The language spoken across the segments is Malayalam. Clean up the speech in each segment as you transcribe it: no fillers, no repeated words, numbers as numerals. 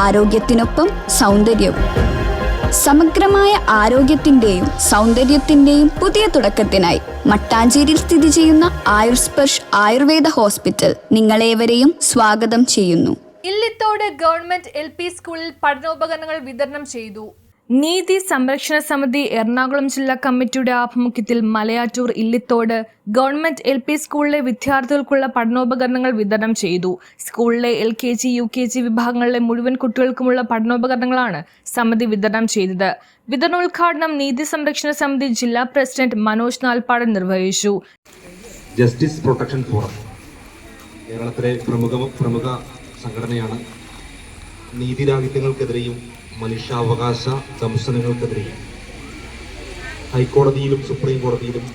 ആരോഗ്യത്തിനൊപ്പം സൗന്ദര്യവും. സമഗ്രമായ ആരോഗ്യത്തിന്റെയും സൗന്ദര്യത്തിന്റെയും പുതിയ തുടക്കത്തിനായി മട്ടാഞ്ചേരിയിൽ സ്ഥിതി ചെയ്യുന്ന ആയുർസ്പർശ് ആയുർവേദ ഹോസ്പിറ്റൽ നിങ്ങളേവരെയും സ്വാഗതം ചെയ്യുന്നു. ഇല്ലിത്തോട് ഗവൺമെന്റ് LP സ്കൂളിൽ പഠനോപകരണങ്ങൾ വിതരണം ചെയ്തു. നീതി സംരക്ഷണ സമിതി എറണാകുളം ജില്ലാ കമ്മിറ്റിയുടെ ആഭിമുഖ്യത്തിൽ മലയാറ്റൂർ ഇല്ലിത്തോട് ഗവൺമെന്റ് LP സ്കൂളിലെ വിദ്യാർത്ഥികൾക്കുള്ള പഠനോപകരണങ്ങൾ വിതരണം ചെയ്തു. സ്കൂളിലെ LKG, UKG വിഭാഗങ്ങളിലെ മുഴുവൻ കുട്ടികൾക്കുമുള്ള പഠനോപകരണങ്ങളാണ് സമിതി വിതരണം ചെയ്തത്. വിതരണോദ്ഘാടനം നീതി സംരക്ഷണ സമിതി ജില്ലാ പ്രസിഡന്റ് മനോജ് നാൽപ്പാടൻ നിർവഹിച്ചു. ജസ്റ്റിസ് പ്രൊട്ടക്ഷൻ ഫോറം കേരളത്തിലെ പ്രമുഖ സംഘടനയാണ്. നീതിരാഹിത്യങ്ങൾക്കെതിരെയും മനുഷ്യാവകാശ ദംശനങ്ങൾക്കെതിരെയും ഹൈക്കോടതിയിലും സുപ്രീം കോടതിയിലും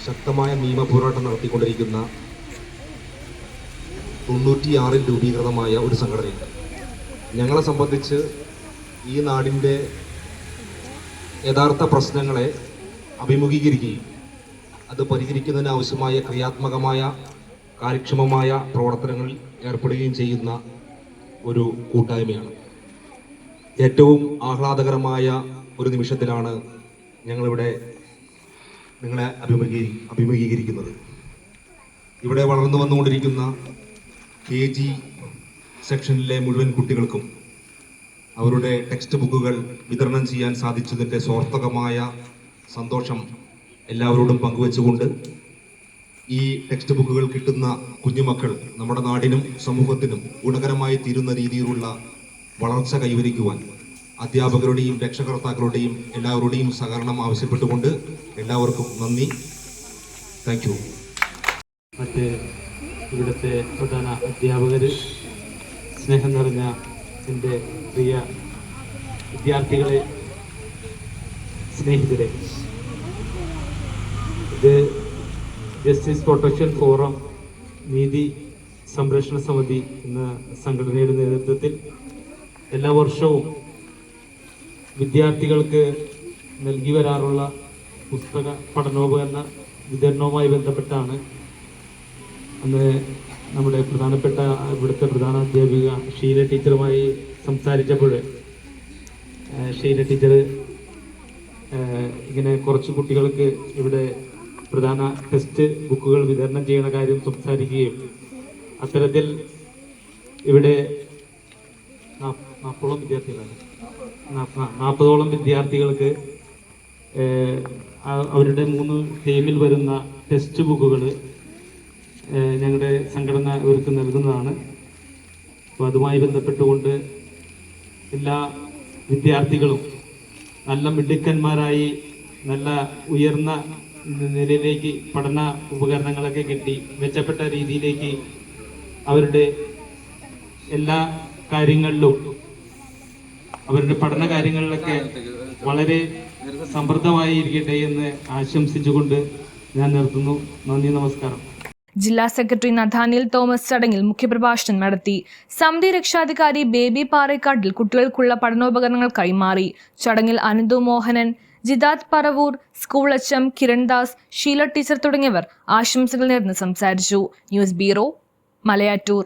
ശക്തമായ നിയമപോരാട്ടം നടത്തിക്കൊണ്ടിരിക്കുന്ന 96-ൽ രൂപീകൃതമായ ഒരു സംഘടനയുണ്ട്. ഞങ്ങളെ സംബന്ധിച്ച് ഈ നാടിൻ്റെ യഥാർത്ഥ പ്രശ്നങ്ങളെ അഭിമുഖീകരിക്കുകയും അത് പരിഹരിക്കുന്നതിന് ആവശ്യമായ ക്രിയാത്മകമായ കാര്യക്ഷമമായ പ്രവർത്തനങ്ങളിൽ ഏർപ്പെടുകയും ചെയ്യുന്ന ഒരു കൂട്ടായ്മയാണ്. ഏറ്റവും ആഹ്ലാദകരമായ ഒരു നിമിഷത്തിലാണ് ഞങ്ങളിവിടെ നിങ്ങളെ അഭിമുഖീകരിക്കുന്നത്. ഇവിടെ വളർന്നു വന്നുകൊണ്ടിരിക്കുന്ന KG സെക്ഷനിലെ മുഴുവൻ കുട്ടികൾക്കും അവരുടെ ടെക്സ്റ്റ് ബുക്കുകൾ വിതരണം ചെയ്യാൻ സാധിച്ചതിൻ്റെ സ്വാർത്ഥകമായ സന്തോഷം എല്ലാവരോടും പങ്കുവെച്ചുകൊണ്ട് ഈ ടെക്സ്റ്റ് ബുക്കുകൾ കിട്ടുന്ന കുഞ്ഞുമക്കൾ നമ്മുടെ നാടിനും സമൂഹത്തിനും ഗുണകരമായി തീരുന്ന രീതിയിലുള്ള വളർച്ച കൈവരിക്കുവാൻ അധ്യാപകരുടെയും രക്ഷകർത്താക്കളുടെയും എല്ലാവരുടെയും സഹകരണം ആവശ്യപ്പെട്ടുകൊണ്ട് എല്ലാവർക്കും നന്ദി. Thank you. മറ്റ് ഇവിടുത്തെ പ്രധാന അധ്യാപകർ, സ്നേഹം നിറഞ്ഞ എൻ്റെ പ്രിയ വിദ്യാർത്ഥികളെ, സ്നേഹിതരെ, ഇത് ജസ്റ്റിസ് പ്രൊട്ടക്ഷൻ ഫോറം നീതി സംരക്ഷണ സമിതി എന്ന സംഘടനയുടെ നേതൃത്വത്തിൽ എല്ലാ വർഷവും വിദ്യാർത്ഥികൾക്ക് നൽകി വരാറുള്ള പുസ്തക പഠനോപകരണ വിതരണവുമായി ബന്ധപ്പെട്ടാണ് അന്ന് നമ്മുടെ ഇവിടുത്തെ പ്രധാന അധ്യാപിക ഷീല ടീച്ചറുമായി സംസാരിച്ചപ്പോൾ ഷീല ടീച്ചർ ഇങ്ങനെ കുറച്ച് കുട്ടികൾക്ക് ഇവിടെ പ്രധാന ടെക്സ്റ്റ് ബുക്കുകൾ വിതരണം ചെയ്യുന്ന കാര്യം സംസാരിക്കുകയും അത്തരത്തിൽ ഇവിടെ 40ഓളം വിദ്യാർത്ഥികൾക്ക് അവരുടെ 3 ടീമിൽ വരുന്ന ടെക്സ്റ്റ് ബുക്കുകൾ ഞങ്ങളുടെ സംഘടന അവർക്ക് നൽകുന്നതാണ്. അപ്പോൾ അതുമായി ബന്ധപ്പെട്ടുകൊണ്ട് എല്ലാ വിദ്യാർത്ഥികളും നല്ല മിടുക്കന്മാരായി നല്ല ഉയർന്ന നിലയിലേക്ക് പഠന ഉപകരണങ്ങളൊക്കെ കിട്ടി മെച്ചപ്പെട്ട രീതിയിലേക്ക് അവരുടെ എല്ലാ കാര്യങ്ങളിലും അവരുടെ പഠന കാര്യങ്ങളിലൊക്കെ വളരെ സമൃദ്ധമായി ഇരിക്കട്ടെ എന്ന് ആശംസിച്ചുകൊണ്ട് ഞാൻ നിർത്തുന്നു. നന്ദി, നമസ്കാരം. ജില്ലാ സെക്രട്ടറി നഥാനിയൽ തോമസ് ചടങ്ങിൽ മുഖ്യപ്രഭാഷണം നടത്തി. സമിതി രക്ഷാധികാരി ബേബി പാറേക്കാട്ടിൽ കുട്ടികൾക്കുള്ള പഠനോപകരണങ്ങൾ കൈമാറി. ചടങ്ങിൽ Ananthu Mohanan, Jidath Paravur, school HM Kirandas, Sheela teacher തുടങ്ങിയവർ ആശംസകൾ നേർന്ന് സംസാരിച്ചു. News bureau, Malayattoor.